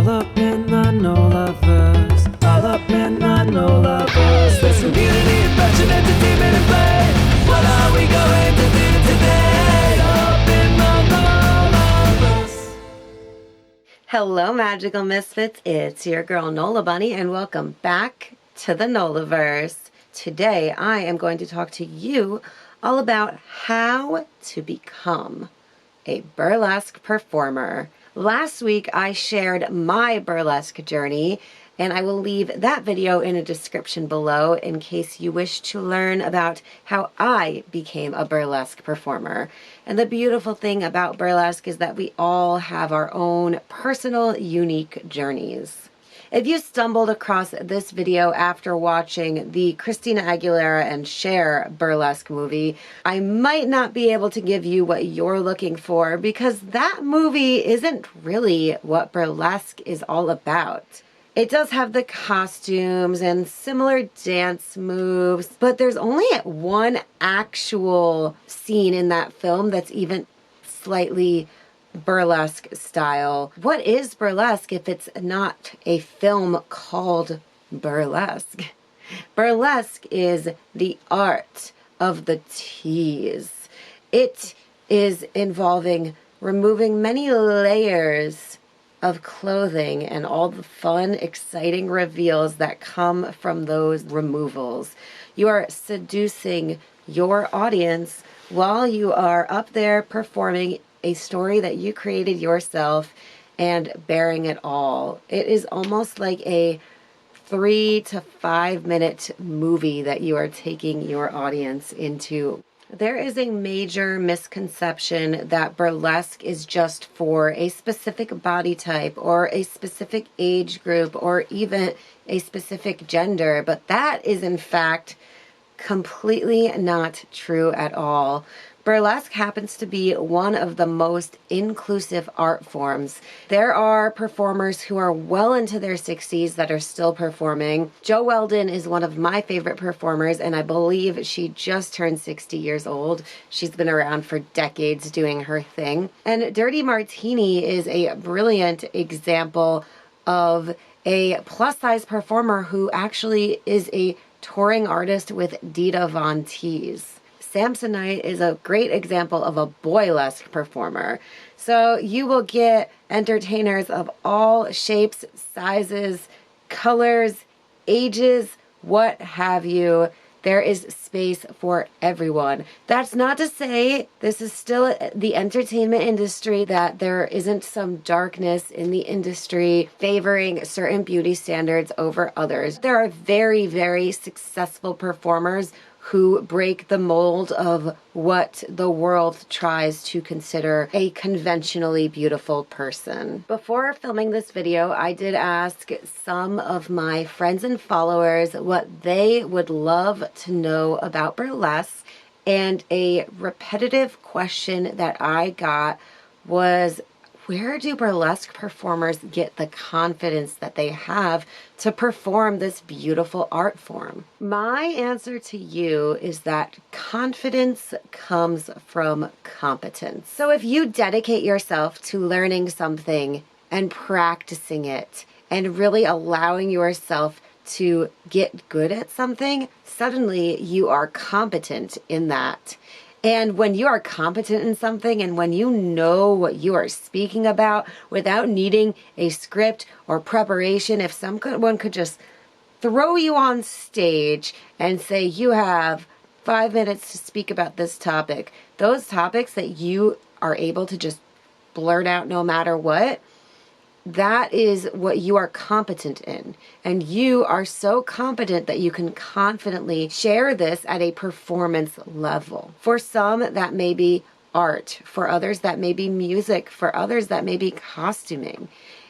All up in the Nolaverse, all up in the Nolaverse. There's community, fashion, entertainment, and play. What are we going to do today? Up in the Nolaverse. Hello, Magical Misfits. It's your girl Nola Bunny, and welcome back to the Nolaverse. Today, I am going to talk to you all about how to become a burlesque performer. Last week, I shared my burlesque journey, and I will leave that video in a description below in case you wish to learn about how I became a burlesque performer. And the beautiful thing about burlesque is that we all have our own personal, unique journeys. If you stumbled across this video after watching the Christina Aguilera and Cher burlesque movie, I might not be able to give you what you're looking for because that movie isn't really what burlesque is all about. It does have the costumes and similar dance moves, but there's only one actual scene in that film that's even slightly burlesque style. What is burlesque if it's not a film called Burlesque? Burlesque is the art of the tease. It is involving removing many layers of clothing and all the fun, exciting reveals that come from those removals. You are seducing your audience while you are up there performing a story that you created yourself and bearing it all. It is almost like a 3 to 5 minute movie that you are taking your audience into. There is a major misconception that burlesque is just for a specific body type or a specific age group or even a specific gender, but that is in fact completely not true at all. Burlesque happens to be one of the most inclusive art forms. There are performers who are well into their 60s that are still performing. Jo Weldon is one of my favorite performers, and I believe she just turned 60 years old. She's been around for decades doing her thing. And Dirty Martini is a brilliant example of a plus-size performer who actually is a touring artist with Dita Von Teese. Samsonite is a great example of a boylesque performer. So you will get entertainers of all shapes, sizes, colors, ages, what have you. There is space for everyone. That's not to say this is still the entertainment industry, that there isn't some darkness in the industry favoring certain beauty standards over others. There are very, very successful performers who break the mold of what the world tries to consider a conventionally beautiful person. Before filming this video, I did ask some of my friends and followers what they would love to know about burlesque, and a repetitive question that I got was, where do burlesque performers get the confidence that they have to perform this beautiful art form? My answer to you is that confidence comes from competence. So if you dedicate yourself to learning something and practicing it and really allowing yourself to get good at something, suddenly you are competent in that. And when you are competent in something and when you know what you are speaking about without needing a script or preparation, if someone could just throw you on stage and say you have 5 minutes to speak about this topic, those topics that you are able to just blurt out no matter what, that is what you are competent in. And you are so competent that you can confidently share this at a performance level. For some, that may be art. For others, that may be music. For others, that may be costuming.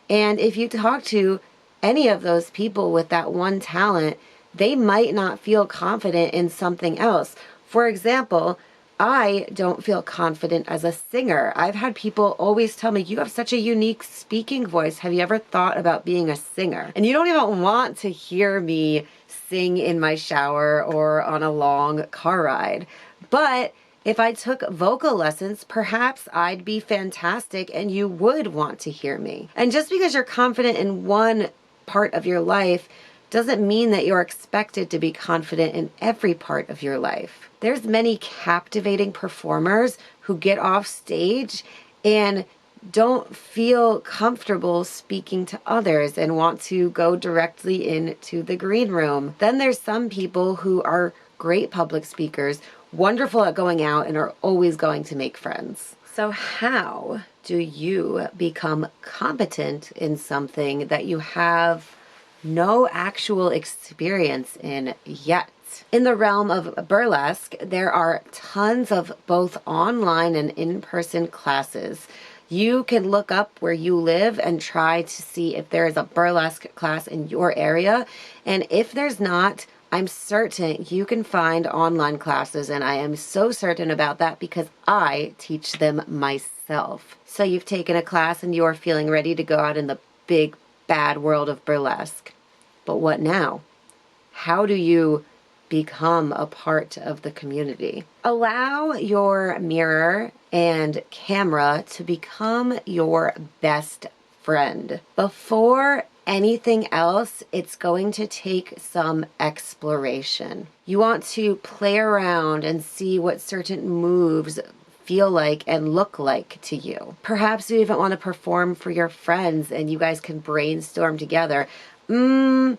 And if you talk to any of those people with that one talent, they might not feel confident in something else. For example, I don't feel confident as a singer. I've had people always tell me, you have such a unique speaking voice. Have you ever thought about being a singer? And you don't even want to hear me sing in my shower or on a long car ride. But If I took vocal lessons, perhaps I'd be fantastic and you would want to hear me. And just because you're confident in one part of your life doesn't mean that you're expected to be confident in every part of your life. There's many captivating performers who get off stage and don't feel comfortable speaking to others and want to go directly into the green room. Then there's some people who are great public speakers, wonderful at going out, and are always going to make friends. So how do you become competent in something that you have no actual experience in yet? In the realm of burlesque, there are tons of both online and in-person classes. You can look up where you live and try to see if there is a burlesque class in your area. And if there's not, I'm certain you can find online classes, and I am so certain about that because I teach them myself. So you've taken a class and you're feeling ready to go out in the big, bad world of burlesque. But what now? How do you become a part of the community? Allow your mirror and camera to become your best friend. Before anything else, it's going to take some exploration. You want to play around and see what certain moves feel like and look like to you. Perhaps you even want to perform for your friends and you guys can brainstorm together. I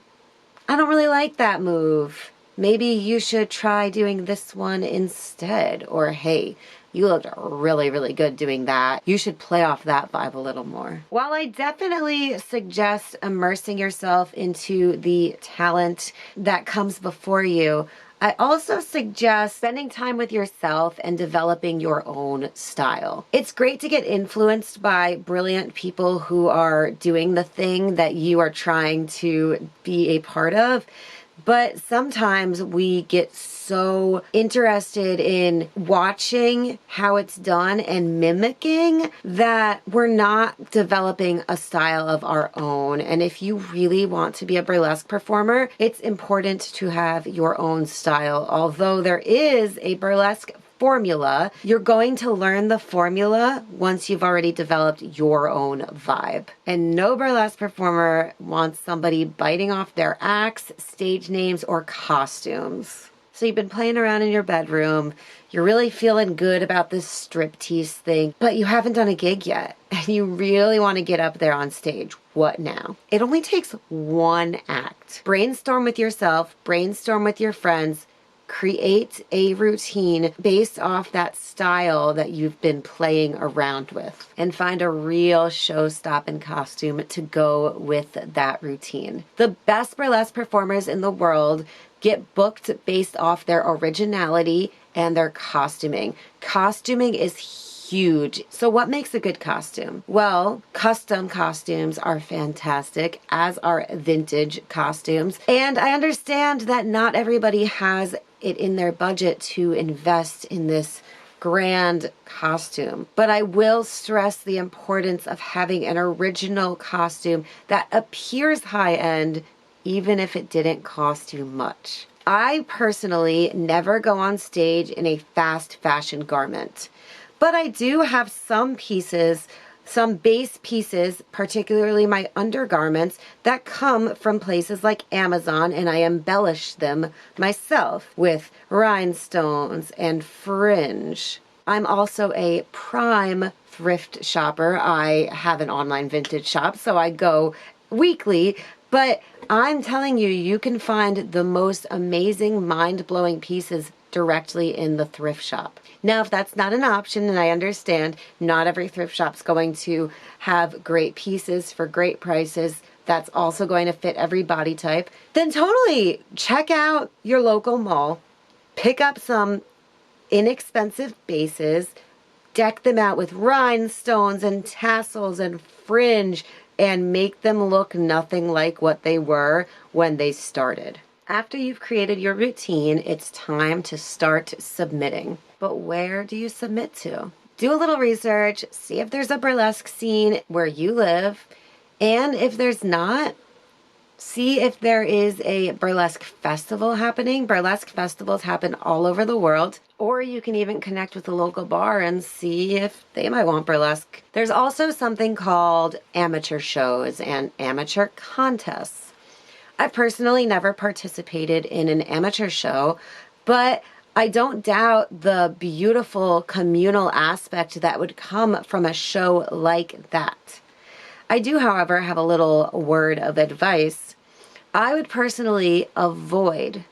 don't really like that move. Maybe you should try doing this one instead. Or, hey, you looked really, really good doing that. You should play off that vibe a little more. While I definitely suggest immersing yourself into the talent that comes before you, I also suggest spending time with yourself and developing your own style. It's great to get influenced by brilliant people who are doing the thing that you are trying to be a part of. But sometimes we get so interested in watching how it's done and mimicking that we're not developing a style of our own. And if you really want to be a burlesque performer, it's important to have your own style. Although there is a burlesque formula, you're going to learn the formula once you've already developed your own vibe. And no burlesque performer wants somebody biting off their acts, stage names, or costumes. So you've been playing around in your bedroom, you're really feeling good about this striptease thing, but you haven't done a gig yet, and you really want to get up there on stage. What now? It only takes one act. Brainstorm with yourself, brainstorm with your friends, create a routine based off that style that you've been playing around with, and find a real show-stopping costume to go with that routine. The best burlesque performers in the world get booked based off their originality and their costuming. Costuming is huge. So what makes a good costume? Well, custom costumes are fantastic, as are vintage costumes. And I understand that not everybody has it in their budget to invest in this grand costume. But I will stress the importance of having an original costume that appears high-end, even if it didn't cost you much. I personally never go on stage in a fast fashion garment. But I do have some pieces, some base pieces, particularly my undergarments, that come from places like Amazon, and I embellish them myself with rhinestones and fringe. I'm also a prime thrift shopper. I have an online vintage shop, so I go weekly, but I'm telling you, you can find the most amazing, mind-blowing pieces directly in the thrift shop. Now, if that's not an option, and I understand not every thrift shop's going to have great pieces for great prices, that's also going to fit every body type, then totally check out your local mall, pick up some inexpensive bases, deck them out with rhinestones and tassels and fringe, and make them look nothing like what they were when they started. After you've created your routine, it's time to start submitting. But where do you submit to? Do a little research, see if there's a burlesque scene where you live, and if there's not, See if there is a burlesque festival happening. Burlesque festivals happen all over the world. Or you can even connect with the local bar and see if they might want burlesque. There's also something called amateur shows and amateur contests. I've personally never participated in an amateur show, but I don't doubt the beautiful communal aspect that would come from a show like that. I do, however, have a little word of advice. I would personally avoid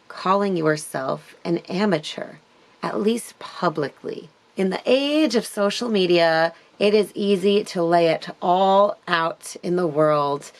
calling yourself an amateur, at least publicly. In the age of social media, it is easy to lay it all out in the world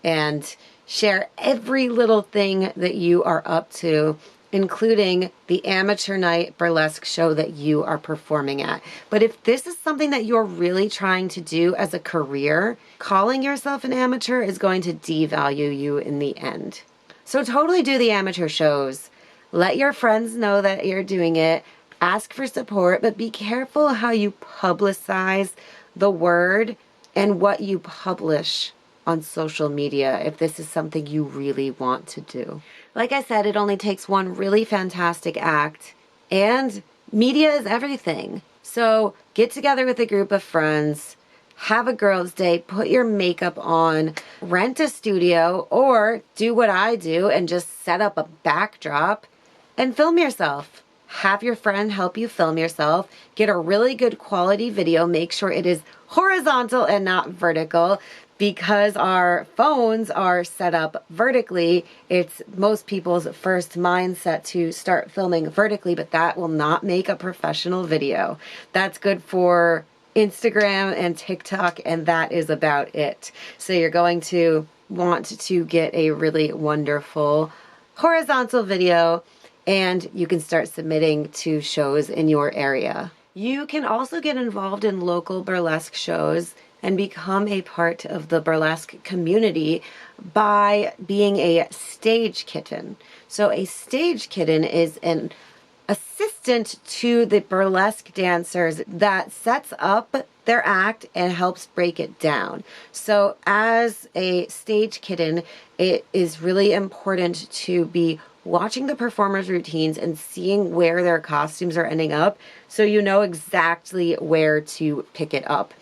and share every little thing that you are up to, including the amateur night burlesque show that you are performing at. But if this is something that you're really trying to do as a career, calling yourself an amateur is going to devalue you in the end. So totally do the amateur shows. Let your friends know that you're doing it. Ask for support, but be careful how you publicize the word and what you publish on social media if this is something you really want to do. Like I said, it only takes one really fantastic act, and media is everything. So get together with a group of friends, have a girls' day, put your makeup on, rent a studio, or do what I do and just set up a backdrop and film yourself. Have your friend help you film yourself. Get a really good quality video. Make sure it is horizontal and not vertical. Because our phones are set up vertically, it's most people's first mindset to start filming vertically, but that will not make a professional video. That's good for Instagram and TikTok, and that is about it. So you're going to want to get a really wonderful horizontal video, and you can start submitting to shows in your area. You can also get involved in local burlesque shows and become a part of the burlesque community by being a stage kitten. So a stage kitten is an assistant to the burlesque dancers that sets up their act and helps break it down. So as a stage kitten, it is really important to be watching the performers' routines and seeing where their costumes are ending up so you know exactly where to pick it up.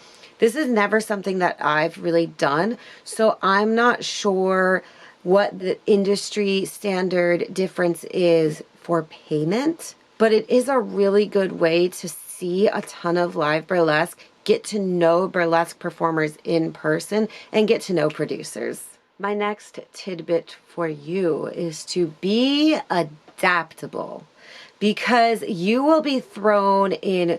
This is never something that I've really done, so I'm not sure what the industry standard difference is for payment, but it is a really good way to see a ton of live burlesque, get to know burlesque performers in person, and get to know producers. My next tidbit for you is to be adaptable, because you will be thrown in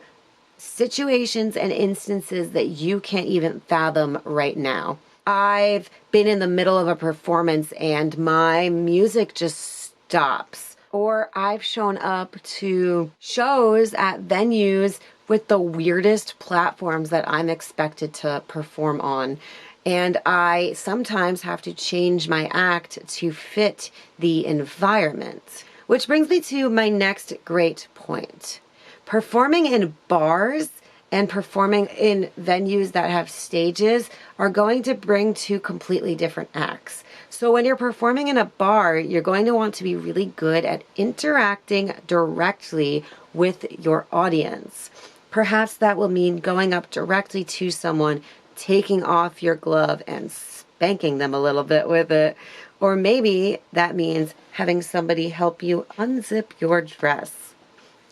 situations and instances that you can't even fathom right now. I've been in the middle of a performance and my music just stops. Or I've shown up to shows at venues with the weirdest platforms that I'm expected to perform on. And I sometimes have to change my act to fit the environment. Which brings me to my next great point. Performing in bars and performing in venues that have stages are going to bring two completely different acts. So when you're performing in a bar, you're going to want to be really good at interacting directly with your audience. Perhaps that will mean going up directly to someone, taking off your glove and spanking them a little bit with it. Or maybe that means having somebody help you unzip your dress.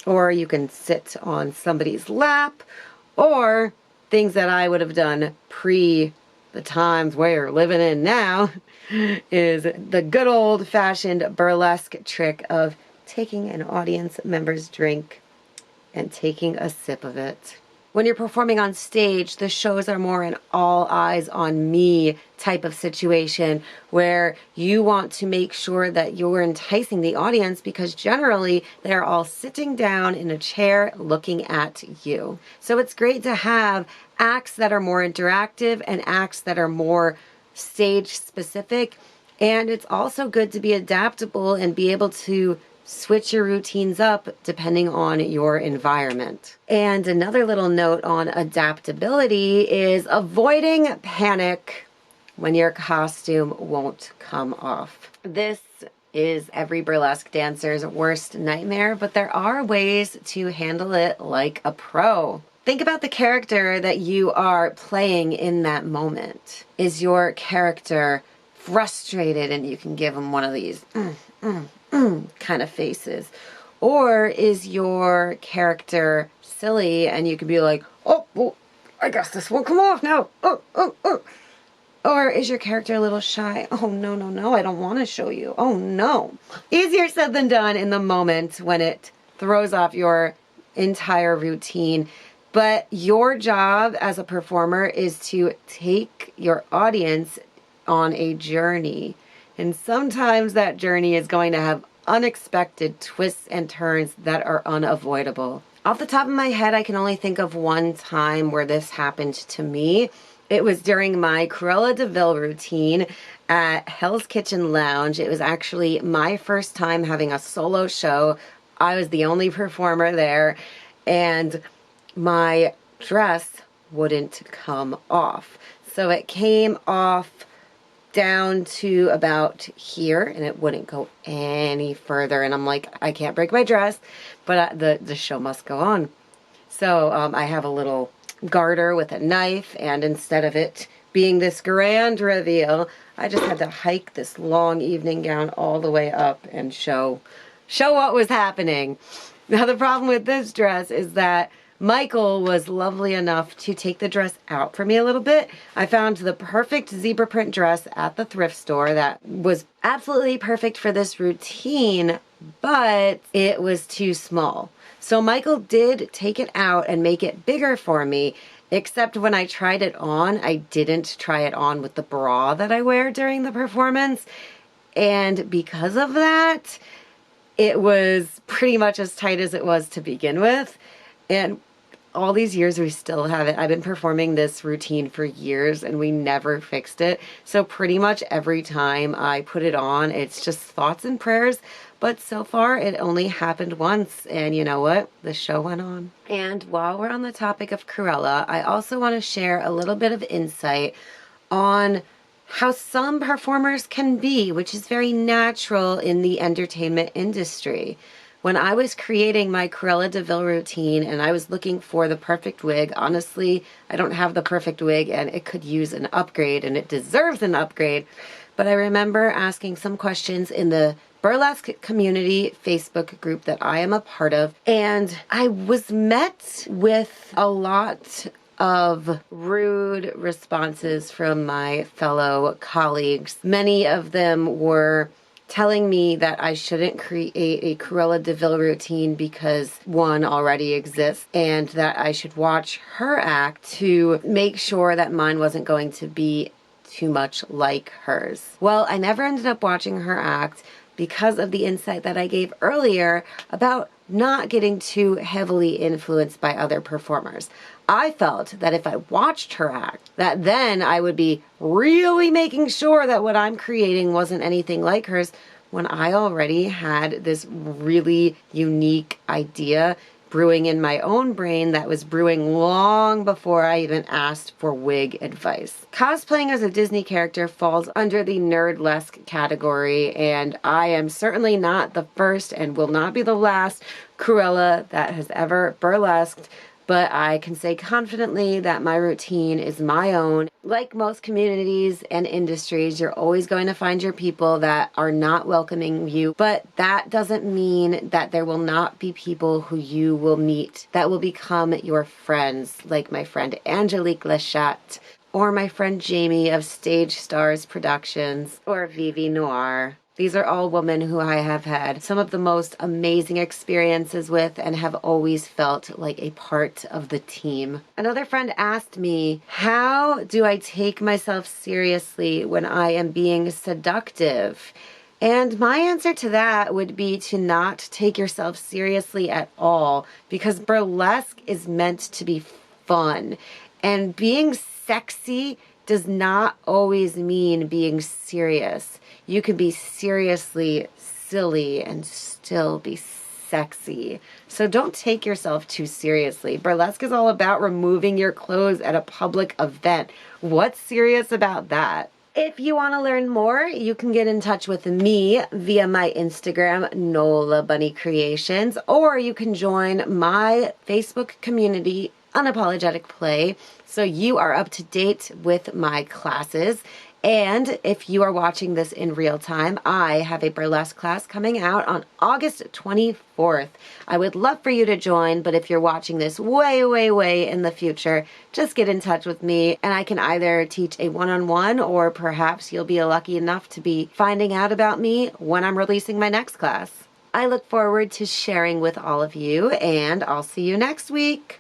Or you can sit on somebody's lap, or things that I would have done pre the times we're living in now is the good old-fashioned burlesque trick of taking an audience member's drink and taking a sip of it. When you're performing on stage, the shows are more an all eyes on me type of situation where you want to make sure that you're enticing the audience because generally they're all sitting down in a chair looking at you. So it's great to have acts that are more interactive and acts that are more stage specific. And it's also good to be adaptable and be able to switch your routines up depending on your environment. And another little note on adaptability is avoiding panic when your costume won't come off. This is every burlesque dancer's worst nightmare, but there are ways to handle it like a pro. Think about the character that you are playing in that moment. Is your character frustrated and you can give them one of these kind of faces? Or is your character silly and you can be like, oh, well, I guess this won't come off now. Oh. Or is your character a little shy? Oh, no, I don't want to show you. Oh, no. Easier said than done in the moment when it throws off your entire routine. But your job as a performer is to take your audience on a journey. And sometimes that journey is going to have unexpected twists and turns that are unavoidable. Off the top of my head, I can only think of one time where this happened to me. It was during my Cruella de Vil routine at Hell's Kitchen Lounge. It was actually my first time having a solo show. I was the only performer there, and my dress wouldn't come off. So it came off down to about here, and it wouldn't go any further. And I'm like, I can't break my dress, but the show must go on. So I have a little garter with a knife, and instead of it being this grand reveal, I just had to hike this long evening gown all the way up and show what was happening. Now the problem with this dress is that Michael was lovely enough to take the dress out for me a little bit. I found the perfect zebra print dress at the thrift store that was absolutely perfect for this routine, but it was too small. So Michael did take it out and make it bigger for me, except when I tried it on, I didn't try it on with the bra that I wear during the performance. And because of that, it was pretty much as tight as it was to begin with. And all these years, we still haven't. I've been performing this routine for years and we never fixed it. So pretty much every time I put it on, it's just thoughts and prayers. But so far, it only happened once, and you know what? The show went on. And while we're on the topic of Cruella, I also want to share a little bit of insight on how some performers can be, which is very natural in the entertainment industry. When I was creating my Cruella de Vil routine and I was looking for the perfect wig, honestly, I don't have the perfect wig and it could use an upgrade, and it deserves an upgrade. But I remember asking some questions in the Burlesque community Facebook group that I am a part of, and I was met with a lot of rude responses from my fellow colleagues. Many of them were telling me that I shouldn't create a Cruella de Vil routine because one already exists, and that I should watch her act to make sure that mine wasn't going to be too much like hers. Well, I never ended up watching her act because of the insight that I gave earlier about not getting too heavily influenced by other performers. I felt that if I watched her act, that then I would be really making sure that what I'm creating wasn't anything like hers, when I already had this really unique idea brewing in my own brain that was brewing long before I even asked for wig advice. Cosplaying as a Disney character falls under the nerdlesque category, and I am certainly not the first and will not be the last Cruella that has ever burlesqued, but I can say confidently that my routine is my own. Like most communities and industries, you're always going to find your people that are not welcoming you, but that doesn't mean that there will not be people who you will meet that will become your friends, like my friend Angelique Lachat, or my friend Jamie of Stage Stars Productions, or Vivi Noir. These are all women who I have had some of the most amazing experiences with and have always felt like a part of the team. Another friend asked me, how do I take myself seriously when I am being seductive? And my answer to that would be to not take yourself seriously at all, because burlesque is meant to be fun. And being sexy does not always mean being serious. You can be seriously silly and still be sexy. So don't take yourself too seriously. Burlesque is all about removing your clothes at a public event. What's serious about that? If you want to learn more, you can get in touch with me via my Instagram, Nola Bunny Creations, or you can join my Facebook community, Unapologetic Play, so you are up to date with my classes. And if you are watching this in real time, I have a burlesque class coming out on August 24th. I would love for you to join, but if you're watching this way, way, way in the future, just get in touch with me and I can either teach a one-on-one or perhaps you'll be lucky enough to be finding out about me when I'm releasing my next class. I look forward to sharing with all of you and I'll see you next week.